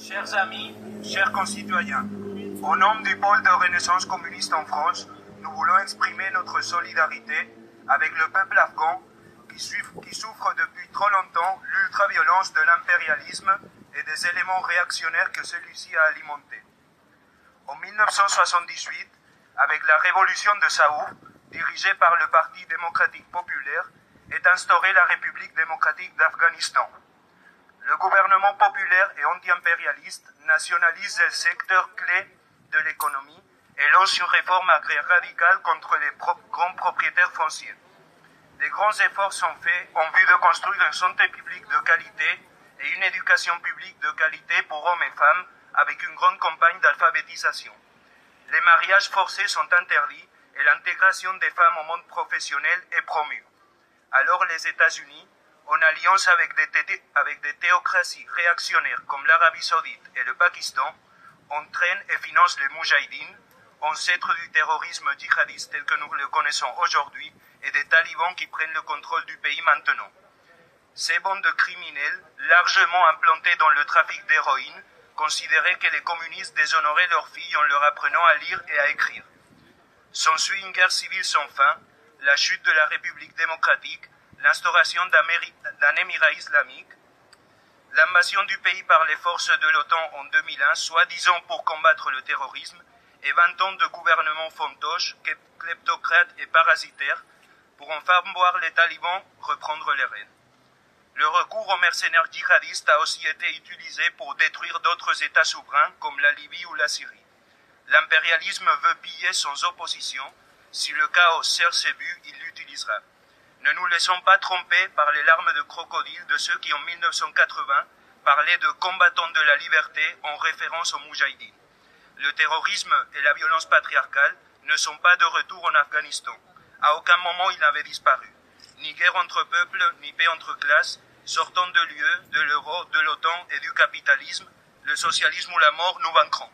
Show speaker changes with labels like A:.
A: Chers amis, chers concitoyens, au nom du pôle de Renaissance communiste en France, nous voulons exprimer notre solidarité avec le peuple afghan qui souffre depuis trop longtemps l'ultra-violence de l'impérialisme et des éléments réactionnaires que celui-ci a alimentés. En 1978, avec la révolution de Saouf, dirigée par le Parti démocratique populaire, est instaurée la République démocratique d'Afghanistan. Le gouvernement populaire et anti-impérialiste nationalise les secteurs clés de l'économie et lance une réforme agraire radicale contre les grands propriétaires fonciers. Des grands efforts sont faits en vue de construire une santé publique de qualité et une éducation publique de qualité pour hommes et femmes avec une grande campagne d'alphabétisation. Les mariages forcés sont interdits et l'intégration des femmes au monde professionnel est promue. Alors les États-Unis, en alliance avec des théocraties réactionnaires comme l'Arabie Saoudite et le Pakistan, entraînent et financent les Moudjahidines, ancêtres du terrorisme djihadiste tel que nous le connaissons aujourd'hui, et des talibans qui prennent le contrôle du pays maintenant. Ces bandes de criminels, largement implantés dans le trafic d'héroïne, considéraient que les communistes déshonoraient leurs filles en leur apprenant à lire et à écrire. S'ensuit une guerre civile sans fin, la chute de la République démocratique, l'instauration d'un émirat islamique, l'invasion du pays par les forces de l'OTAN en 2001, soi-disant pour combattre le terrorisme, et 20 ans de gouvernement fantoche, kleptocrate et parasitaire, pour enfin voir les talibans reprendre les rênes. Le recours aux mercenaires djihadistes a aussi été utilisé pour détruire d'autres États souverains comme la Libye ou la Syrie. L'impérialisme veut piller sans opposition. Si le chaos sert ses buts, il l'utilisera. Ne nous laissons pas tromper par les larmes de crocodile de ceux qui en 1980 parlaient de combattants de la liberté en référence aux Moudjahidines. Le terrorisme et la violence patriarcale ne sont pas de retour en Afghanistan. À aucun moment ils n'avaient disparu. Ni guerre entre peuples, ni paix entre classes, sortant de l'UE, de l'euro, de l'OTAN et du capitalisme, le socialisme ou la mort, nous vaincrons.